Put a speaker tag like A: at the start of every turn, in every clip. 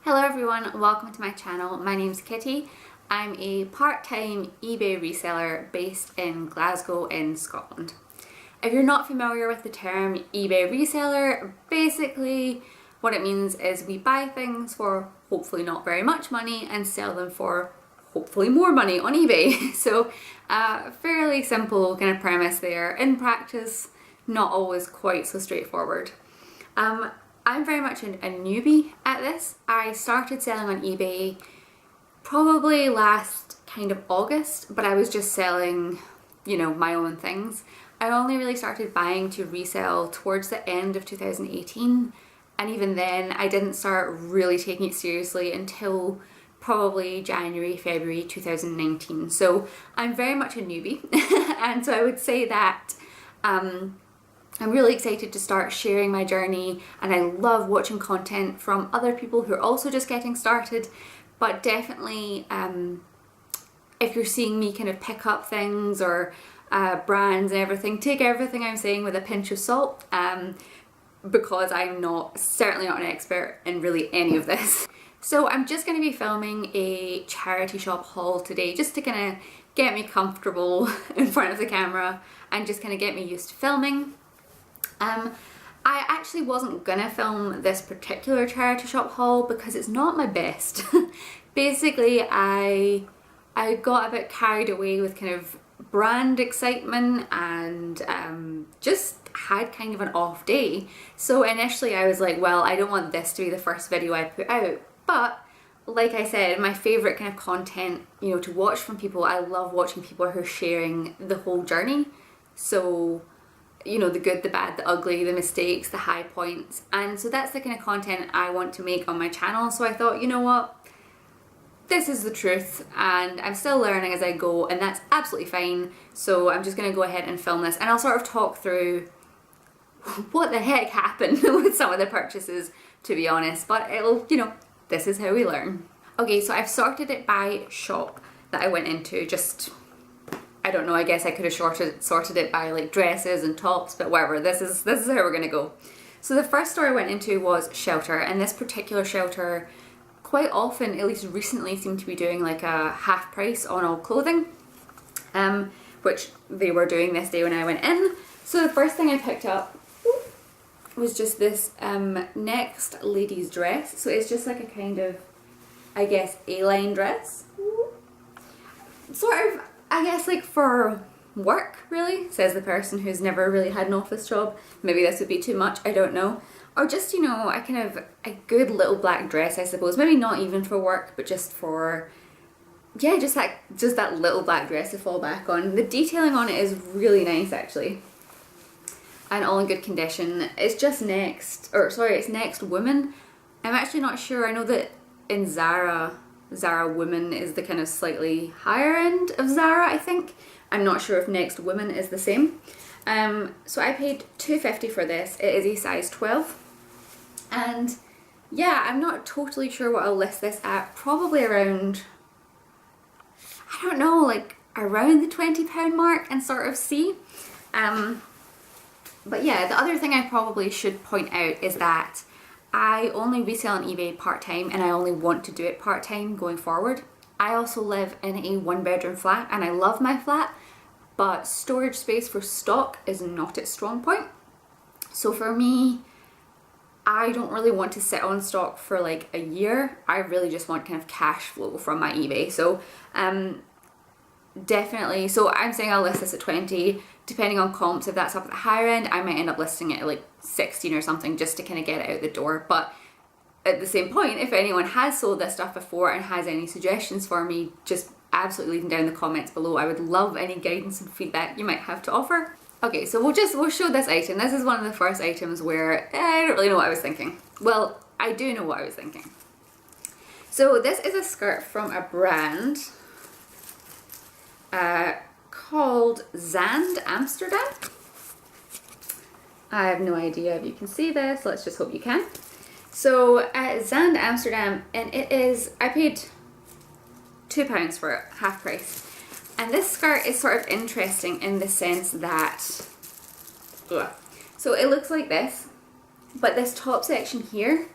A: Hello everyone, welcome to my channel. My name's Kitty. I'm a part-time eBay reseller based in Glasgow in Scotland. If you're not familiar with the term eBay reseller, basically what it means is we buy things for hopefully not very much money and sell them for hopefully more money on eBay. So fairly simple kind of premise there. In practice, not always quite so straightforward. I'm very much a newbie at this. I started selling on eBay probably last kind of August, but I was just selling, you know, my own things. I only really started buying to resell towards the end of 2018, and even then I didn't start really taking it seriously until probably January, February 2019. So I'm very much a newbie and so I would say that I'm really excited to start sharing my journey, and I love watching content from other people who are also just getting started. But definitely if you're seeing me kind of pick up things or brands and everything, take everything I'm saying with a pinch of salt, because I'm certainly not an expert in really any of this. So I'm just going to be filming a charity shop haul today, just to kind of get me comfortable in front of the camera and just kind of get me used to filming. I actually wasn't gonna film this particular charity shop haul because it's not my best. Basically, I got a bit carried away with kind of brand excitement and just had kind of an off day. So initially I was like, well, I don't want this to be the first video I put out. But like I said, my favourite kind of content, you know, to watch from people, I love watching people who are sharing the whole journey. So, you know, the good, the bad, the ugly, the mistakes, the high points. And so that's the kind of content I want to make on my channel. So I thought, you know what, this is the truth and I'm still learning as I go, and that's absolutely fine. So I'm just going to go ahead and film this, and I'll sort of talk through what the heck happened with some of the purchases, to be honest. But it'll, you know, this is how we learn. Okay, so I've sorted it by shop that I went into. Just, I don't know, I guess I could have sorted it by like dresses and tops, but whatever, this is how we're gonna go. So the first store I went into was Shelter, and this particular Shelter quite often, at least recently, seemed to be doing like a half price on all clothing, which they were doing this day when I went in. So the first thing I picked up was just this Next ladies dress. So it's just like a kind of, I guess, A-line dress. Sort of, I guess, like for work, really, says the person who's never really had an office job. Maybe this would be too much, I don't know. Or just, you know, a kind of a good little black dress, I suppose. Maybe not even for work, but just for, yeah, just that little black dress to fall back on. The detailing on it is really nice, actually, and all in good condition. It's just it's Next Women. I'm actually not sure. I know that in Zara Women is the kind of slightly higher end of Zara, I think. I'm not sure if Next Women is the same. So I paid $2.50 for this. It is a size 12. And yeah, I'm not totally sure what I'll list this at. Probably around, I don't know, like around the £20 mark, and sort of see. But yeah, the other thing I probably should point out is that I only resell on eBay part-time, and I only want to do it part-time going forward. I also live in a one-bedroom flat, and I love my flat, but storage space for stock is not its strong point. So for me, I don't really want to sit on stock for like a year. I really just want kind of cash flow from my eBay. So definitely, so I'm saying I'll list this at 20. Depending on comps, if that's up at the higher end, I might end up listing it at like 16 or something, just to kind of get it out the door. But at the same point, if anyone has sold this stuff before and has any suggestions for me, just absolutely leave them down in the comments below. I would love any guidance and feedback you might have to offer. Okay, so we'll show this item. This is one of the first items where I don't really know what I was thinking. Well, I do know what I was thinking. So this is a skirt from a brand called Zand Amsterdam. I have no idea if you can see this. Let's just hope you can. So Zand Amsterdam, and it is, I paid £2 for it, half price. And this skirt is sort of interesting in the sense that, so it looks like this, but this top section here,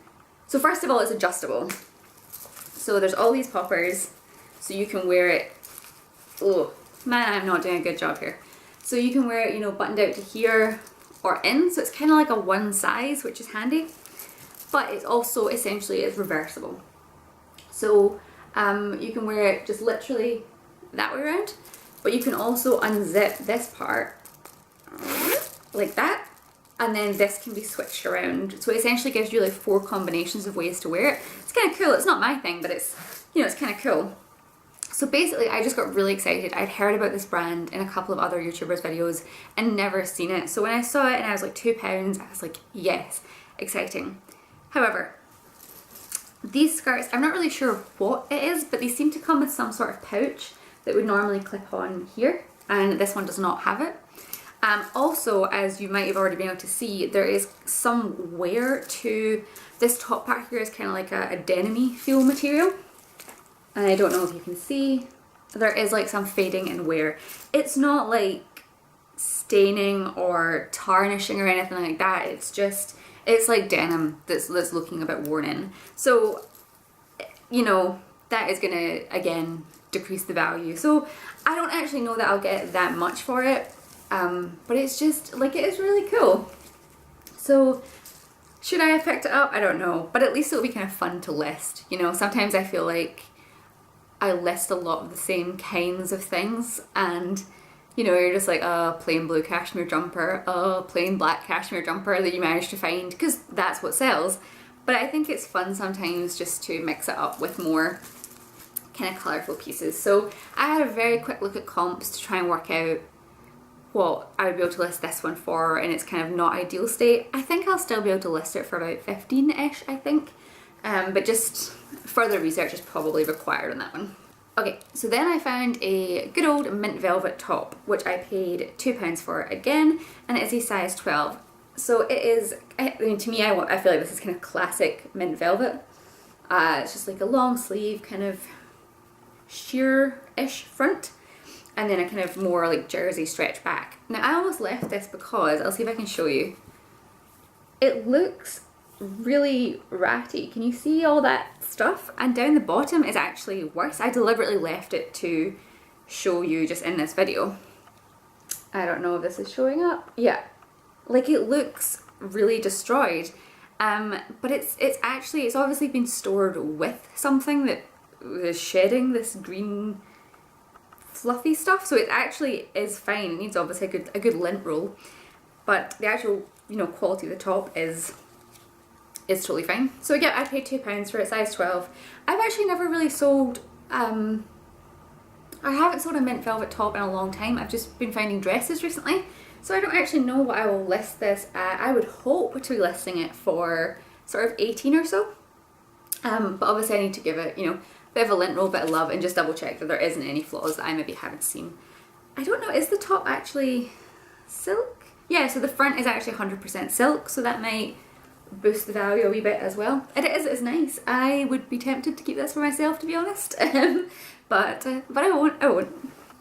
A: so first of all, it's adjustable. So there's all these poppers, so you can wear it. Oh man, I'm not doing a good job here. So you can wear it, you know, buttoned out to here or in, so it's kind of like a one size, which is handy, but it's also essentially it's reversible. So you can wear it just literally that way around, but you can also unzip this part like that, and then this can be switched around. So it essentially gives you like 4 combinations of ways to wear it. It's kind of cool. It's not my thing, but it's, you know, it's kind of cool. So basically I just got really excited. I'd heard about this brand in a couple of other YouTubers' videos and never seen it. So when I saw it and I was like £2, I was like, yes, exciting. However, these skirts, I'm not really sure what it is, but they seem to come with some sort of pouch that would normally clip on here, and this one does not have it. Also, as you might have already been able to see, there is some wear to this top part here. Is kind of like a denim-y feel material. And I don't know if you can see, there is like some fading and wear. It's not like staining or tarnishing or anything like that. It's just, it's like denim that's looking a bit worn in. So, you know, that is gonna, again, decrease the value. So I don't actually know that I'll get that much for it. But it's just, like, it is really cool. So should I have picked it up? I don't know. But at least it'll be kind of fun to list. You know, sometimes I feel like I list a lot of the same kinds of things, and you know, you're just like, oh, plain blue cashmere jumper, oh, plain black cashmere jumper that you managed to find, because that's what sells. But I think it's fun sometimes just to mix it up with more kind of colourful pieces. So I had a very quick look at comps to try and work out what I would be able to list this one for in its kind of not ideal state. I think I'll still be able to list it for about 15-ish, I think. But just further research is probably required on that one. Okay, so then I found a good old mint velvet top, which I paid £2 for again, and it is a size 12. So it is, I mean, to me, I feel like this is kind of classic mint velvet. It's just like a long sleeve, kind of sheer-ish front, and then a kind of more like jersey stretch back. Now I almost left this because, I'll see if I can show you, it looks really ratty. Can you see all that stuff? And down the bottom is actually worse. I deliberately left it to show you just in this video. I don't know if this is showing up. Yeah, like it looks really destroyed. But it's obviously been stored with something that is shedding this green fluffy stuff. So it actually is fine. It needs obviously a good lint roll, but the actual, you know, quality of the top is totally fine. So yeah, I paid £2 for it, size 12. I've actually never really sold, I haven't sold a mint velvet top in a long time. I've just been finding dresses recently. So I don't actually know what I will list this at. I would hope to be listing it for sort of 18 or so. But obviously I need to give it, you know, a bit of a lint roll, bit of love, and just double check that there isn't any flaws that I maybe haven't seen. I don't know, is the top actually silk? Yeah, so the front is actually 100% silk, so that might boost the value a wee bit as well. And it's nice. I would be tempted to keep this for myself, to be honest. but I won't.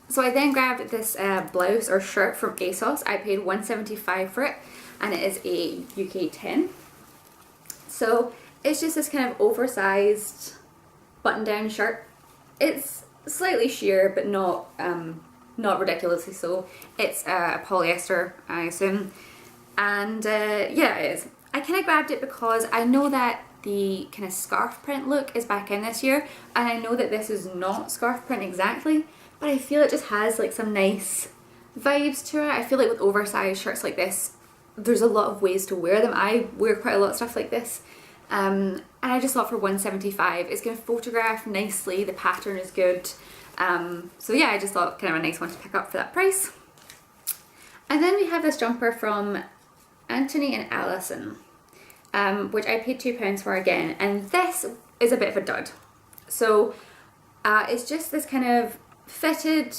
A: So I then grabbed this blouse or shirt from ASOS. I paid £1.75 for it, and it is a UK 10. So it's just this kind of oversized button-down shirt. It's slightly sheer, but not ridiculously so. It's polyester, I assume, and yeah, it is. I kind of grabbed it because I know that the kind of scarf print look is back in this year, and I know that this is not scarf print exactly, but I feel it just has like some nice vibes to it. I feel like with oversized shirts like this, there's a lot of ways to wear them. I wear quite a lot of stuff like this, and I just thought for £1.75 it's going to photograph nicely, the pattern is good, so yeah, I just thought kind of a nice one to pick up for that price. And then we have this jumper from Anthony and Allison, which I paid £2 for again, and this is a bit of a dud. So it's just this kind of fitted,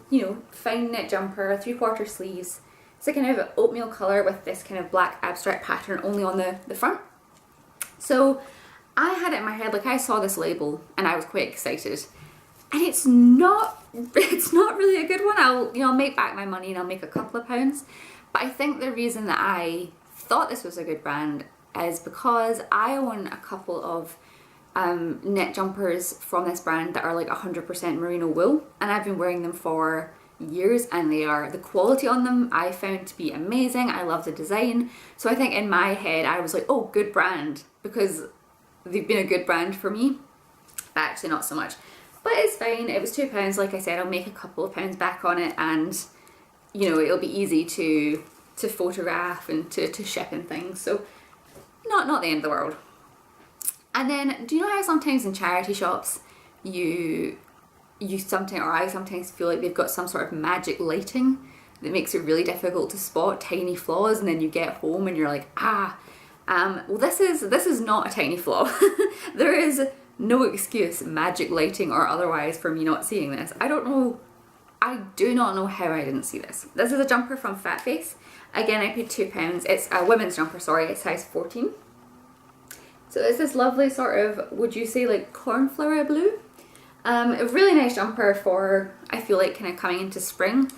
A: you know, fine knit jumper, 3/4 sleeves. It's a kind of oatmeal colour with this kind of black abstract pattern only on the front. So I had it in my head, like I saw this label and I was quite excited, and it's not really a good one. I'll make back my money and I'll make a couple of pounds. But I think the reason that I thought this was a good brand is because I own a couple of knit jumpers from this brand that are like 100% merino wool, and I've been wearing them for years, and the quality on them I found to be amazing. I love the design, so I think in my head I was like, oh, good brand, because they've been a good brand for me. But actually not so much, but it's fine. It was £2. Like I said, I'll make a couple of pounds back on it, and you know, it'll be easy to photograph and to ship and things, so not the end of the world. And then, do you know how sometimes in charity shops I sometimes feel like they've got some sort of magic lighting that makes it really difficult to spot tiny flaws, and then you get home and you're like, well, this is not a tiny flaw. There is no excuse, magic lighting or otherwise, for me not seeing this. I do not know how I didn't see this. This is a jumper from Fat Face. Again, I paid £2. It's a women's jumper, sorry, it's size 14. So it's this lovely sort of, would you say, like cornflower blue? A really nice jumper for, I feel like, kind of coming into spring.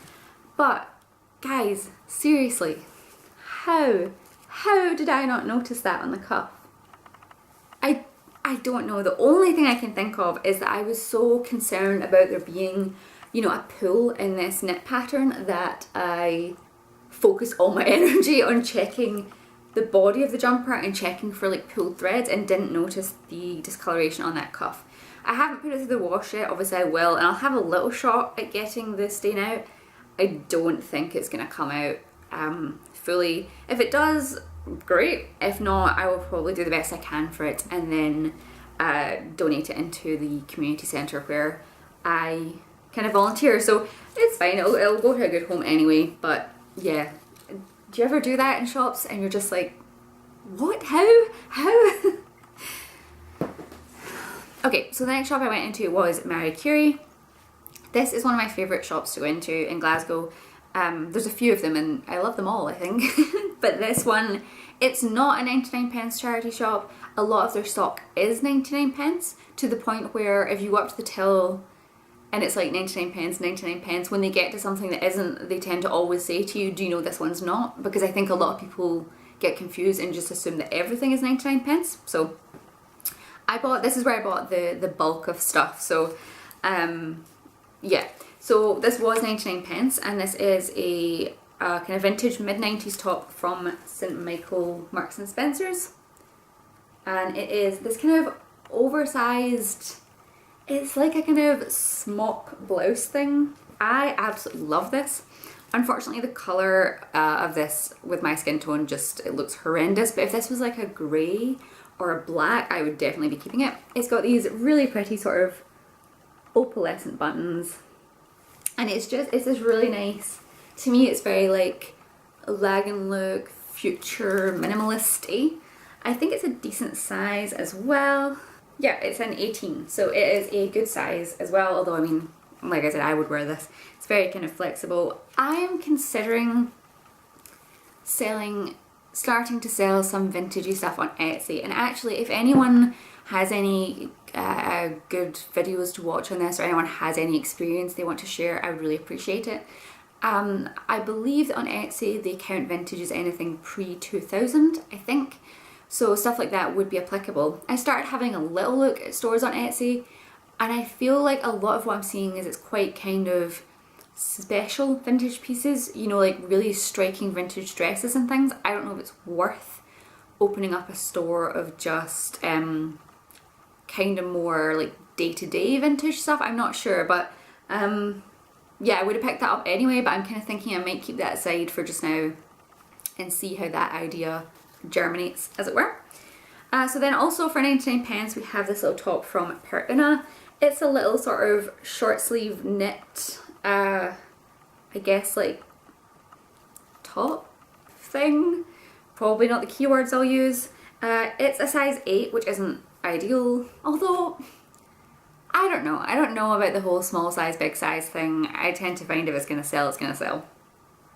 A: But guys, seriously, how did I not notice that on the cuff? I don't know. The only thing I can think of is that I was so concerned about there being, you know, a pull in this knit pattern that I focused all my energy on checking the body of the jumper and checking for like pulled threads, and didn't notice the discoloration on that cuff. I haven't put it through the wash yet, obviously I will, and I'll have a little shot at getting the stain out. I don't think it's going to come out fully. If it does, great. If not, I will probably do the best I can for it, and then donate it into the community centre where I kind of volunteer. So it's fine, it'll go to a good home anyway. But yeah, do you ever do that in shops and you're just like, what? How? Okay, so the next shop I went into was Marie Curie. This is one of my favourite shops to go into in Glasgow. There's a few of them and I love them all, I think. But this one, it's not a 99p charity shop. A lot of their stock is 99p, to the point where if you go up to the till and it's like 99p, when they get to something that isn't, they tend to always say to you, do you know this one's not? Because I think a lot of people get confused and just assume that everything is 99p. So this is where I bought the bulk of stuff. So yeah, so this was 99p, and this is a kind of vintage mid-90s top from St Michael Marks and Spencer's, and it is this kind of oversized, it's like a kind of smock blouse thing. I absolutely love this. Unfortunately, the colour of this with my skin tone it looks horrendous, but if this was like a grey or a black, I would definitely be keeping it. It's got these really pretty sort of opalescent buttons, and it's this really nice, to me it's very like Lagan look, future minimalist-y. I think it's a decent size as well. Yeah, it's an 18, so it is a good size as well, although I mean, like I said, I would wear this. It's very kind of flexible. I am considering starting to sell some vintagey stuff on Etsy, and actually if anyone has any good videos to watch on this, or anyone has any experience they want to share, I would really appreciate it. I believe that on Etsy they count vintage as anything pre-2000, I think. So stuff like that would be applicable. I started having a little look at stores on Etsy, and I feel like a lot of what I'm seeing is it's quite kind of special vintage pieces, you know, like really striking vintage dresses and things. I don't know if it's worth opening up a store of just kind of more like day-to-day vintage stuff. I'm not sure, but yeah, I would have picked that up anyway, but I'm kind of thinking I might keep that aside for just now and see how that idea germinates, as it were. So then also for 99p we have this little top from Pertina. It's a little sort of short sleeve knit, I guess like top thing. Probably not the keywords I'll use. It's a size 8, which isn't ideal, although I don't know. I don't know about the whole small size, big size thing. I tend to find if it's going to sell, it's going to sell.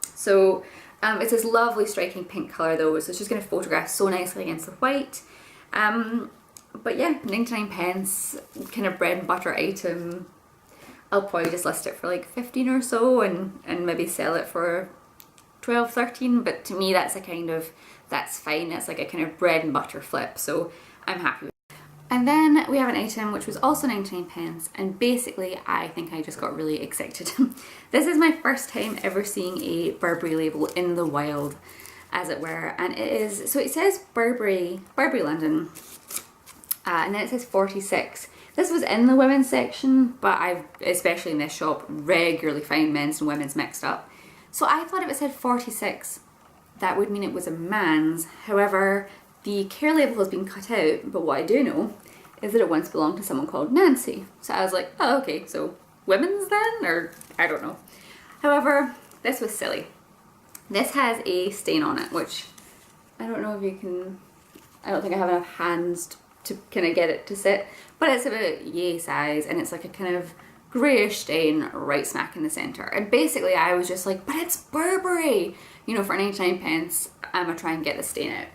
A: So it's this lovely striking pink colour though, so it's just going to photograph so nicely against the white. But yeah, 99p, kind of bread and butter item. I'll probably just list it for like 15 or so and maybe sell it for 12, 13, but to me that's a kind of, that's fine. It's like a kind of bread and butter flip, so I'm happy with it. And then we have an item which was also 99 pence, and basically I think I just got really excited. This is my first time ever seeing a Burberry label in the wild, as it were, and it is, so it says Burberry London, and then it says 46. This was in the women's section, but I've, especially in this shop, regularly find men's and women's mixed up. So I thought if it said 46, that would mean it was a man's. However, the care label has been cut out, but what I do know is that it once belonged to someone called Nancy. So I was like, oh, okay, so women's then? Or I don't know. However, this was silly. This has a stain on it, which I don't know if you can, I don't think I have enough hands to kind of get it to sit, but it's about yay size, and it's like a kind of greyish stain right smack in the centre. And basically I was just like, but it's Burberry! You know, for 99 pence, I'm gonna try and get the stain out.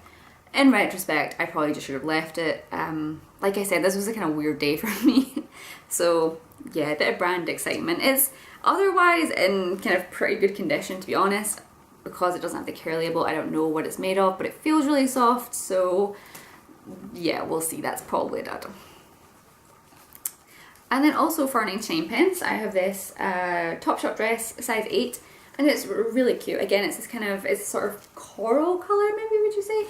A: In retrospect, I probably just should have left it. Like I said, this was a kind of weird day for me. So yeah, a bit of brand excitement. It's otherwise in kind of pretty good condition, to be honest. Because it doesn't have the care label, I don't know what it's made of, but it feels really soft, so yeah, we'll see. That's probably a dud. And then also for 99 pence, I have this Topshop dress, size 8, and it's really cute. Again, it's this kind of, it's sort of coral colour, maybe, would you say?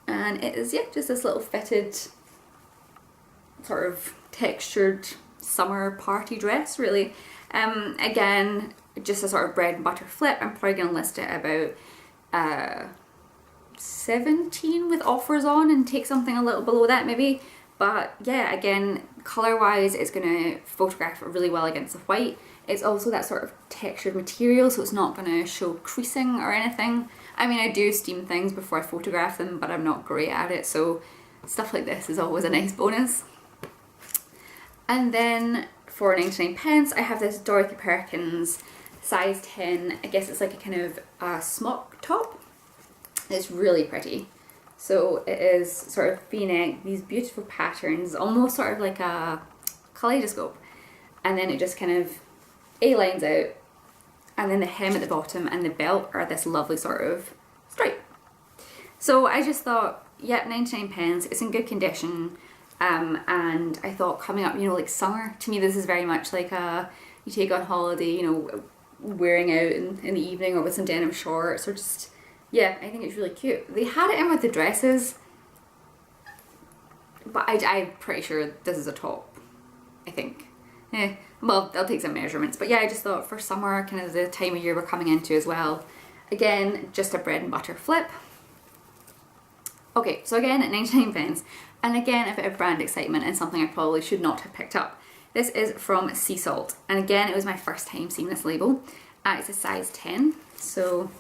A: And it is, yeah, just this little fitted, sort of textured summer party dress, really. Again, just a sort of bread and butter flip. I'm probably going to list it about 17 with offers on and take something a little below that maybe. But yeah, again, colour wise it's going to photograph really well against the white. It's also that sort of textured material, so it's not going to show creasing or anything. I mean, I do steam things before I photograph them, but I'm not great at it, so stuff like this is always a nice bonus. And then for 99 pence I have this Dorothy Perkins size 10. I guess it's like a kind of smock top. It's really pretty. So it is sort of v-neck, these beautiful patterns, almost sort of like a kaleidoscope. And then it just kind of A-lines out, and then the hem at the bottom and the belt are this lovely sort of stripe. So I just thought, yeah, 99 pence, it's in good condition. And I thought coming up, you know, like summer, to me this is very much like you take on holiday, you know, wearing out in the evening or with some denim shorts, or just, yeah, I think it's really cute. They had it in with the dresses, but I'm pretty sure this is a top, I think. Well, I'll take some measurements, but yeah, I just thought for summer, kind of the time of year we're coming into as well. Again, just a bread and butter flip. Okay, so again, at 99 pence, and again, a bit of brand excitement and something I probably should not have picked up. This is from Sea Salt, and again, it was my first time seeing this label. It's a size 10, so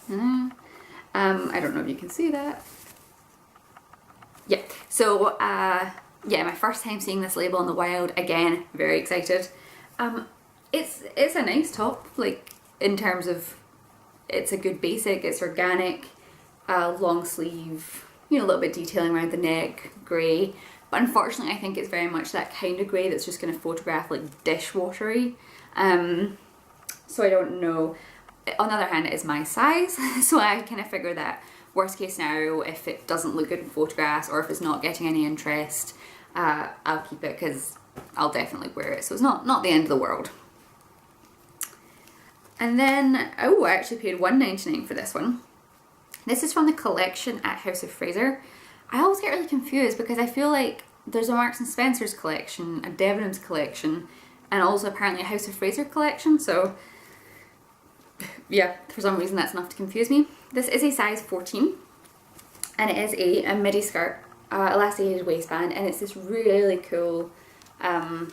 A: I don't know if you can see that. Yeah, so yeah, my first time seeing this label in the wild. Again, very excited. It's a nice top, like in terms of it's a good basic, it's organic, long sleeve, you know, a little bit detailing around the neck, grey. But unfortunately I think it's very much that kind of grey that's just going to photograph like dishwatery. So I don't know. On the other hand, it is my size, so I kind of figure that worst case scenario, if it doesn't look good in photographs or if it's not getting any interest, I'll keep it because I'll definitely wear it. So it's not the end of the world. And then, oh, I actually paid $1.99 for this one. This is from the collection at House of Fraser. I always get really confused because I feel like there's a Marks and Spencer's collection, a Debenhams collection, and also apparently a House of Fraser collection, so yeah, for some reason that's enough to confuse me. This is a size 14, and it is a midi skirt, elasticated waistband, and it's this really cool, I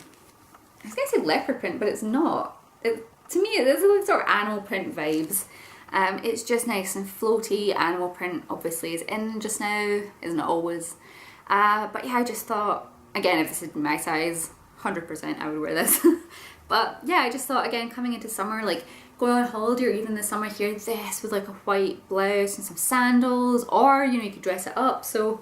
A: was going to say leopard print, but it's not. To me, it is like sort of animal print vibes. It's just nice and floaty. Animal print obviously is in just now, isn't it always? But yeah, I just thought, again, if this is my size, 100% I would wear this. But yeah, I just thought, again, coming into summer, like going on holiday or even the summer here, this with like a white blouse and some sandals, or you know, you could dress it up. So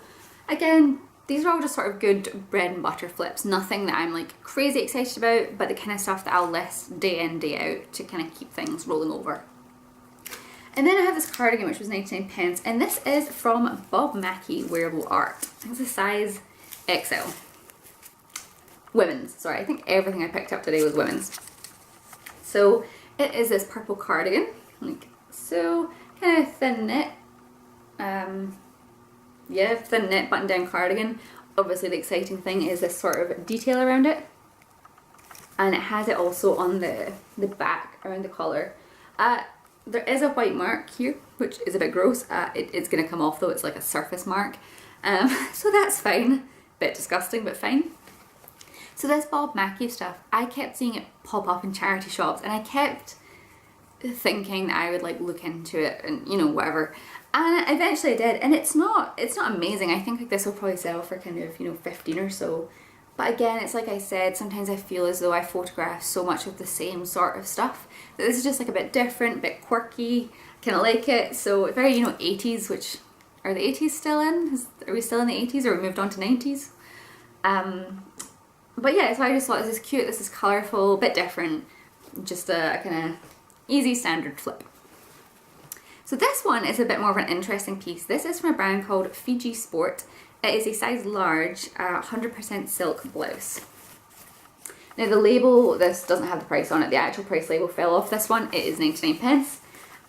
A: again, these are all just sort of good bread and butter flips, nothing that I'm like crazy excited about, but the kind of stuff that I'll list day in, day out to kind of keep things rolling over. And then I have this cardigan which was 99 pence, and this is from Bob Mackie Wearable Art. I think it's a size XL. Women's, sorry, I think everything I picked up today was women's. So it is this purple cardigan, like so, kind of thin knit. Yeah, thin knit button down cardigan. Obviously the exciting thing is this sort of detail around it. And it has it also on the back around the collar. There is a white mark here, which is a bit gross. It's going to come off though, it's like a surface mark. So that's fine. Bit disgusting, but fine. So this Bob Mackie stuff, I kept seeing it pop up in charity shops and I kept thinking that I would like look into it and you know whatever. And eventually I did, and it's not amazing. I think like this will probably sell for kind of, you know, 15 or so. But again, it's like I said, sometimes I feel as though I photograph so much of the same sort of stuff that this is just like a bit different, a bit quirky. Kind of like it. So very, you know, 80s, which are the 80s still in? Are we still in the 80s or we moved on to 90s? But yeah, so I just thought this is cute, this is colourful, a bit different, just a kind of easy standard flip. So this one is a bit more of an interesting piece. This is from a brand called Fiji Sport. It is a size large, 100% silk blouse. Now the label, this doesn't have the price on it, the actual price label fell off this one, it is 99 pence.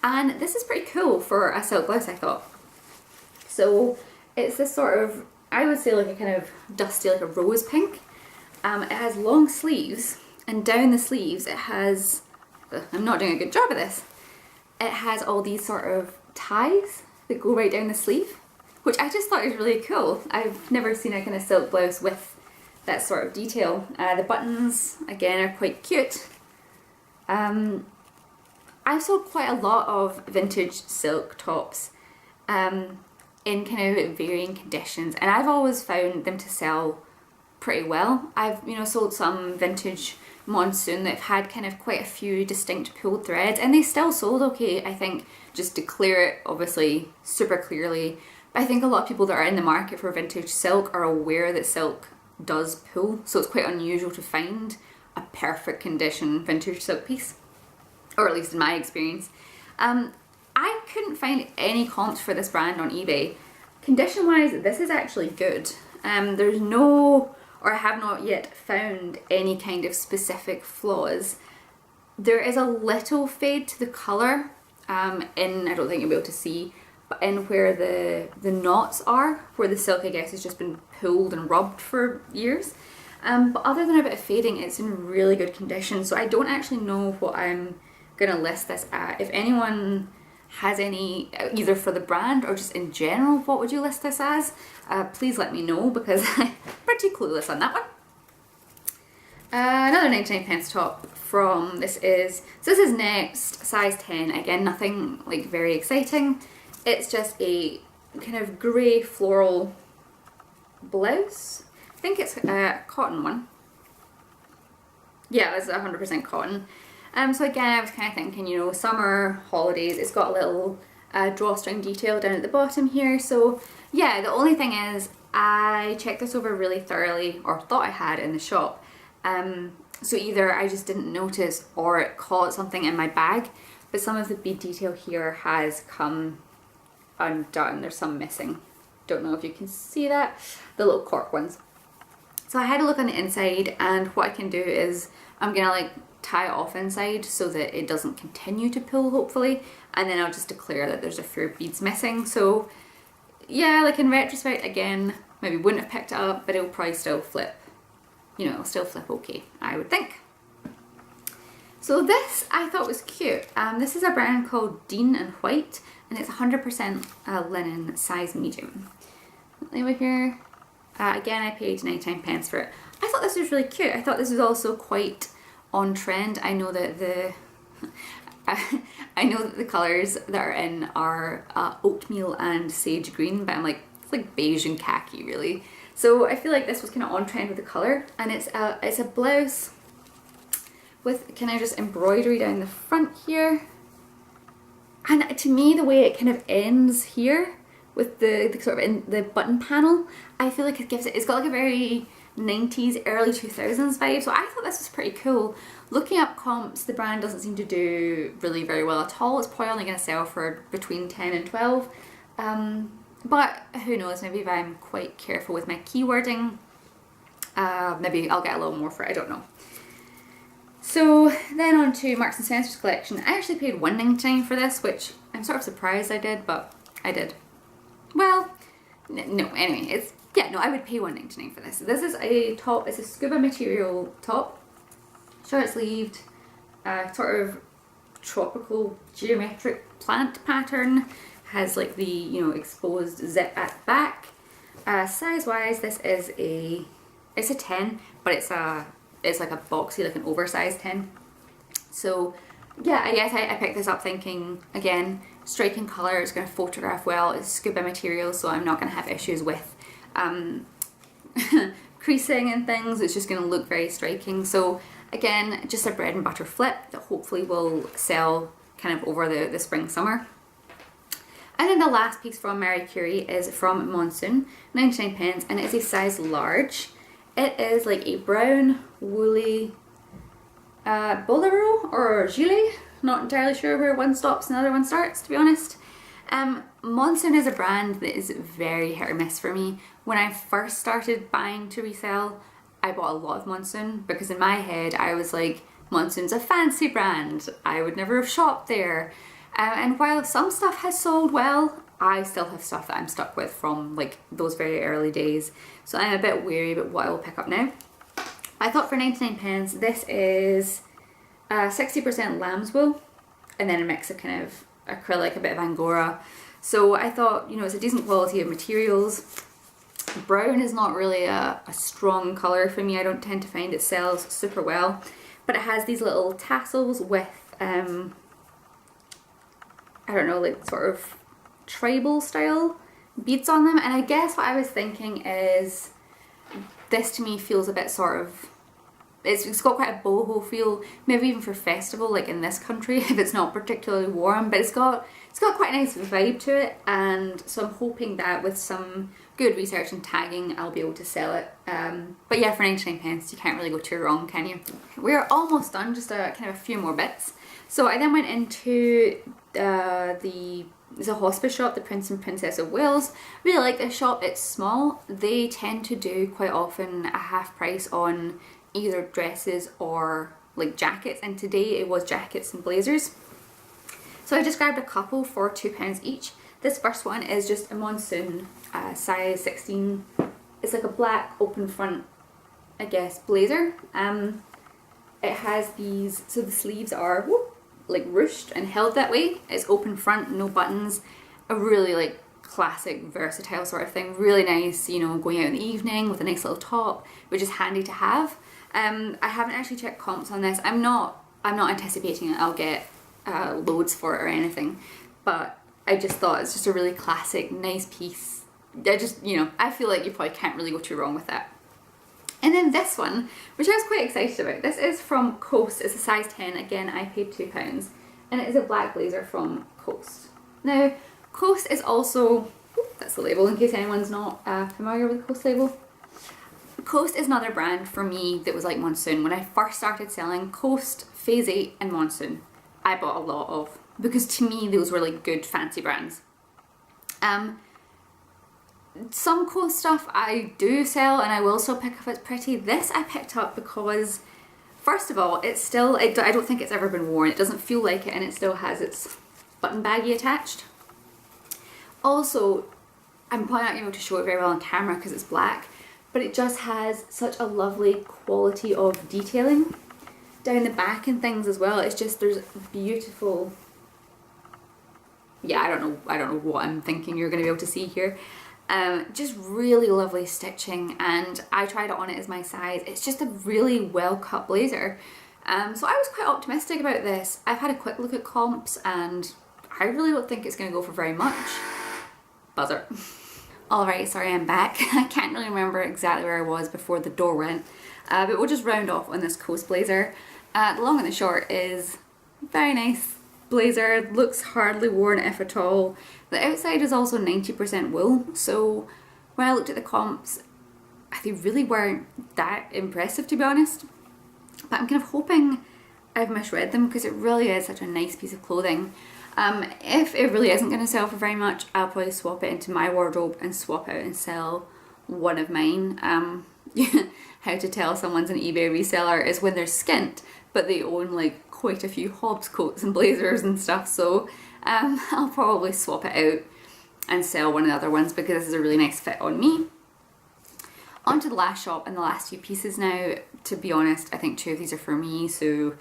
A: And this is pretty cool for a silk blouse, I thought. So it's this sort of, I would say like a kind of dusty, like a rose pink. It has long sleeves, and down the sleeves it has, I'm not doing a good job of this, it has all these sort of ties that go right down the sleeve, which I just thought was really cool. I've never seen a kind of silk blouse with that sort of detail. The buttons, again, are quite cute. I've sold quite a lot of vintage silk tops in kind of varying conditions, and I've always found them to sell pretty well. I've, you know, sold some vintage monsoon that have had kind of quite a few distinct pulled threads, and they still sold okay, I think, just to clear it obviously super clearly. But I think a lot of people that are in the market for vintage silk are aware that silk does pull, so it's quite unusual to find a perfect condition vintage silk piece, or at least in my experience. I couldn't find any comps for this brand on eBay. Condition wise, this is actually good. There's no, or I have not yet found any kind of specific flaws. There is a little fade to the colour in, I don't think you'll be able to see, but in where the knots are, where the silk I guess has just been pulled and rubbed for years. But other than a bit of fading, it's in really good condition, so I don't actually know what I'm going to list this at. If anyone has any, either for the brand or just in general, what would you list this as? Please let me know, because I'm pretty clueless on that one. Another 99 pence top from, this is Next, size 10. Again, nothing like very exciting. It's just a kind of grey floral blouse. I think it's a cotton one. Yeah, it's 100% cotton. So again, I was kind of thinking, you know, summer, holidays, it's got a little drawstring detail down at the bottom here. So yeah, the only thing is I checked this over really thoroughly, or thought I had in the shop. So either I just didn't notice or it caught something in my bag, but some of the bead detail here has come undone. There's some missing. Don't know if you can see that, the little cork ones. So I had a look on the inside, and what I can do is I'm gonna like tie it off inside so that it doesn't continue to pull, hopefully, and then I'll just declare that there's a few beads missing. So yeah, like in retrospect, again, maybe wouldn't have picked it up, but it'll probably still flip, you know, it'll still flip okay, I would think. So this I thought was cute. This is a brand called Dean and White, and it's 100% linen, size medium. Over here, again, I paid 99 pence for it. I thought this was really cute. I thought this was also quite on trend. I know that the colours that are in are oatmeal and sage green, but I'm like, it's like beige and khaki really. So I feel like this was kind of on trend with the colour, and it's a blouse with kind of just embroidery down the front here. And to me, the way it kind of ends here with the sort of in the button panel, I feel like it gives it, it's got like a very 90s, early 2000s vibe, so I thought this was pretty cool. Looking up comps, the brand doesn't seem to do really very well at all. It's probably only going to sell for between 10 and 12. But who knows, maybe if I'm quite careful with my keywording, maybe I'll get a little more for it, I don't know. So then on to Marks & Spencer's collection. I actually paid £1.99 for this, which I'm sort of surprised I did, but I did. Well, no, anyway, I would pay £1.99 for this. This is a top, it's a scuba material top, short sleeved, sort of tropical geometric plant pattern, has like the, you know, exposed zip at the back. Size wise, this is it's a 10, but it's like a boxy, like an oversized 10. So yeah, I guess I picked this up thinking, again, striking colour, it's going to photograph well, it's scuba material, so I'm not going to have issues with creasing and things. It's just going to look very striking. So again, just a bread and butter flip that hopefully will sell kind of over the spring summer. And then the last piece from Marie Curie is from Monsoon, 99 and it is a size large. It is like a brown woolly bolero or gilet. Not entirely sure where one stops and the other one starts, to be honest. Monsoon is a brand that is very hit or miss for me. When I first started buying to resell, I bought a lot of Monsoon because in my head I was like, Monsoon's a fancy brand, I would never have shopped there. And while some stuff has sold well, I still have stuff that I'm stuck with from like those very early days. So I'm a bit wary about what I will pick up now. I thought for 99 this is 60% lamb's wool and then a mix of kind of acrylic, a bit of Angora. So I thought, you know, it's a decent quality of materials. Brown is not really a strong colour for me. I don't tend to find it sells super well. But it has these little tassels with, I don't know, like sort of tribal style beads on them. And I guess what I was thinking is, this to me feels a bit sort of, it's got quite a boho feel, maybe even for festival like in this country if it's not particularly warm, but it's got quite a nice vibe to it, and so I'm hoping that with some good research and tagging I'll be able to sell it. But yeah, for 99 you can't really go too wrong, can you? We're almost done, just kind of a few more bits. So I then went into there's a hospice shop, the Prince and Princess of Wales. Really like this shop, it's small. They tend to do quite often a half price on either dresses or like jackets, and today it was jackets and blazers. So I just grabbed a couple for £2 each. This first one is just a Monsoon size 16. It's like a black open front, I guess, blazer. It has these, so the sleeves are like ruched and held that way. It's open front, no buttons. A really like classic versatile sort of thing. Really nice, you know, going out in the evening with a nice little top, which is handy to have. I haven't actually checked comps on this. I'm not anticipating that I'll get loads for it or anything, but I just thought it's just a really classic, nice piece. I feel like you probably can't really go too wrong with that. And then this one, which I was quite excited about. This is from Coast. It's a size 10. Again, I paid £2. And it is a black blazer from Coast. Now, Coast is also, that's the label in case anyone's not familiar with the Coast label. Coast is another brand for me that was like Monsoon. When I first started selling, Coast, Phase 8 and Monsoon, I bought a lot of, because to me those were like good fancy brands. Some Coast stuff I do sell and I will still pick up as pretty. This I picked up because, first of all, it's still, I don't think it's ever been worn. It doesn't feel like it, and it still has its button baggie attached. Also, I'm probably not able to show it very well on camera because it's black, but it just has such a lovely quality of detailing down the back and things as well. It's just, there's beautiful, yeah, I don't know what I'm thinking you're going to be able to see here. Just really lovely stitching, and I tried it on it as my size. It's just a really well cut blazer. So I was quite optimistic about this. I've had a quick look at comps and I really don't think it's going to go for very much. Buzzer. Alright, sorry, I'm back. I can't really remember exactly where I was before the door went, but we'll just round off on this Coast blazer. The long and the short is very nice blazer, looks hardly worn if at all. The outside is also 90% wool, so when I looked at the comps, they really weren't that impressive, to be honest. But I'm kind of hoping I've misread them because it really is such a nice piece of clothing. If it really isn't going to sell for very much, I'll probably swap it into my wardrobe and swap out and sell one of mine. how to tell someone's an eBay reseller is when they're skint, but they own like quite a few Hobbs coats and blazers and stuff. So I'll probably swap it out and sell one of the other ones because this is a really nice fit on me. On to the last shop and the last few pieces now. To be honest, I think 2 of these are for me, so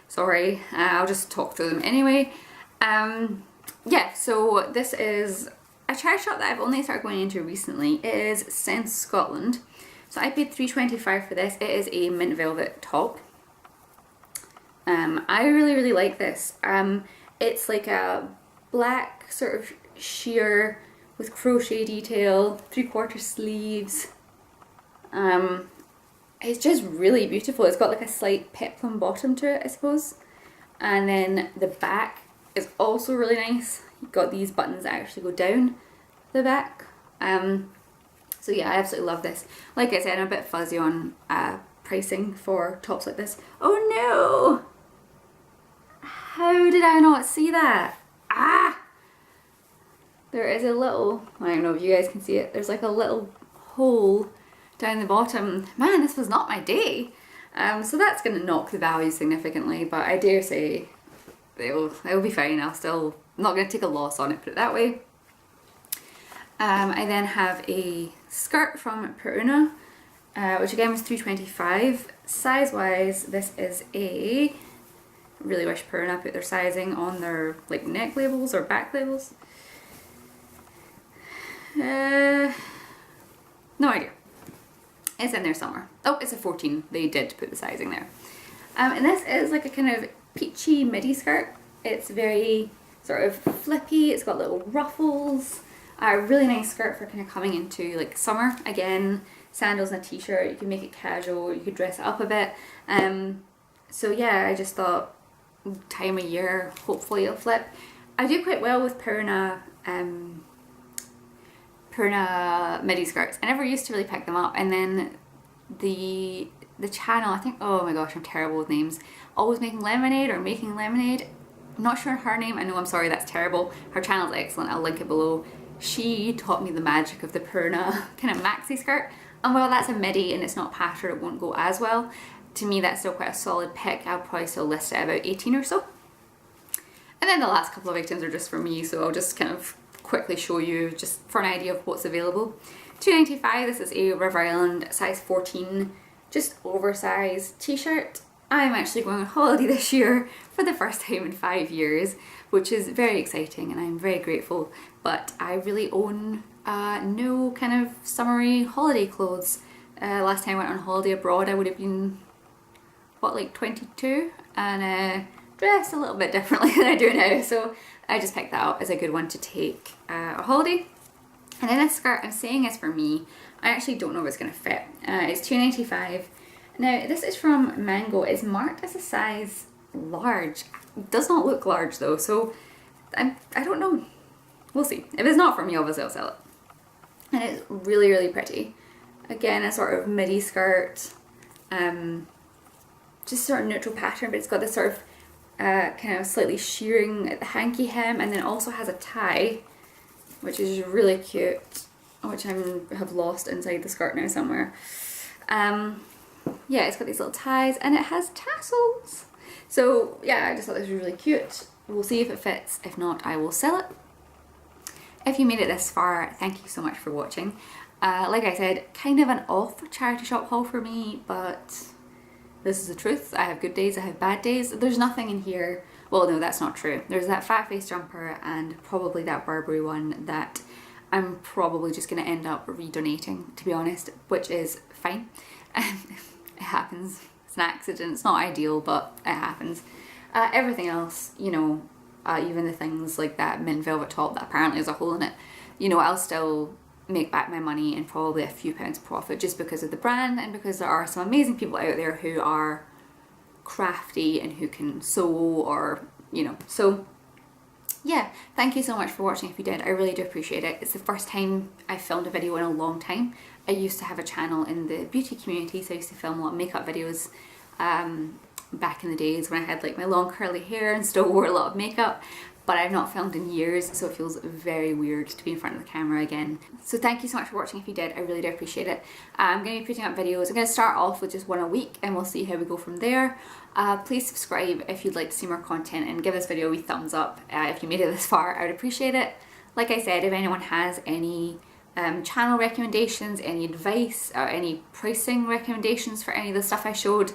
A: sorry, I'll just talk through them anyway. Yeah, so this is a charity shop that I've only started going into recently. It is Sense Scotland. So I paid $3.25 for this. It is a mint velvet top. I really like this. It's like a black sort of sheer with crochet detail, 3/4 sleeves. It's just really beautiful. It's got like a slight peplum bottom to it, I suppose. And then the back is also really nice. You've got these buttons that actually go down the back. So yeah, I absolutely love this. Like I said, I'm a bit fuzzy on pricing for tops like this. Oh no! How did I not see that? Ah! There is a little, I don't know if you guys can see it, there's like a little hole down the bottom. Man, this was not my day. So that's going to knock the value significantly, but I dare say it'll be fine. I'm not going to take a loss on it, put it that way. I then have a skirt from Peruna, which again was $3.25. Size wise, this is a, really wish Peruna put their sizing on their like neck labels or back labels. No idea. It's in there somewhere. Oh, it's a 14. They did put the sizing there. And this is like a kind of peachy midi skirt. It's very sort of flippy. It's got little ruffles. A really nice skirt for kind of coming into like summer. Again, sandals and a t-shirt. You can make it casual. You could dress it up a bit. So yeah, I just thought time of year, hopefully it'll flip. I do quite well with Peruna midi skirts. I never used to really pick them up, and then the channel, I think, oh my gosh, I'm terrible with names. Always Making Lemonade or Making Lemonade. I'm not sure her name. I know, I'm sorry, that's terrible. Her channel's excellent. I'll link it below. She taught me the magic of the Peruna kind of maxi skirt. And while that's a midi and it's not patterned, it won't go as well. To me, that's still quite a solid pick. I'll probably still list it at about 18 or so. And then the last couple of items are just for me, so I'll just kind of quickly show you just for an idea of what's available. $2.95. This is a River Island size 14, just oversized t-shirt. I'm actually going on holiday this year for the first time in 5 years, which is very exciting and I'm very grateful, but I really own no kind of summery holiday clothes. Last time I went on holiday abroad I would have been, what, like 22, and dressed a little bit differently than I do now, so I just picked that up as a good one to take a holiday. And then this skirt, I'm saying is for me. I actually don't know if it's going to fit. It's $2.95. Now this is from Mango. It's marked as a size large. It does not look large though, so I don't know. We'll see. If it's not for me, obviously I'll sell it. And it's really pretty. Again, a sort of midi skirt. Just sort of neutral pattern, but it's got this sort of kind of slightly shearing at the hanky hem, and then also has a tie, which is really cute, which I have lost inside the skirt now somewhere. Yeah, it's got these little ties and it has tassels. So yeah, I just thought this was really cute. We'll see if it fits. If not, I will sell it. If you made it this far, thank you so much for watching. Like I said, kind of an off charity shop haul for me, but this is the truth. I have good days, I have bad days. There's nothing in here. Well, no, that's not true. There's that fat face jumper and probably that Burberry one that I'm probably just going to end up redonating, to be honest, which is fine. It happens. It's an accident. It's not ideal, but it happens. Everything else, you know, even the things like that mint velvet top that apparently has a hole in it, you know, I'll still make back my money and probably a few pounds profit just because of the brand and because there are some amazing people out there who are crafty and who can sew, or, you know. So yeah, thank you so much for watching if you did. I really do appreciate it. It's the first time I filmed a video in a long time. I used to have a channel in the beauty community, so I used to film a lot of makeup videos back in the days when I had like my long curly hair and still wore a lot of makeup. but I've not filmed in years, so it feels very weird to be in front of the camera again. So thank you so much for watching if you did, I really do appreciate it. I'm going to be putting up videos. I'm going to start off with just one a week and we'll see how we go from there. Please subscribe if you'd like to see more content, and give this video a wee thumbs up if you made it this far. I would appreciate it. Like I said, if anyone has any channel recommendations, any advice, or any pricing recommendations for any of the stuff I showed,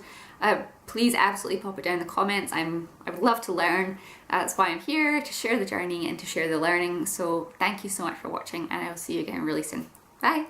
A: please absolutely pop it down in the comments. I would love to learn. That's why I'm here, to share the journey and to share the learning. So thank you so much for watching, and I will see you again really soon. Bye!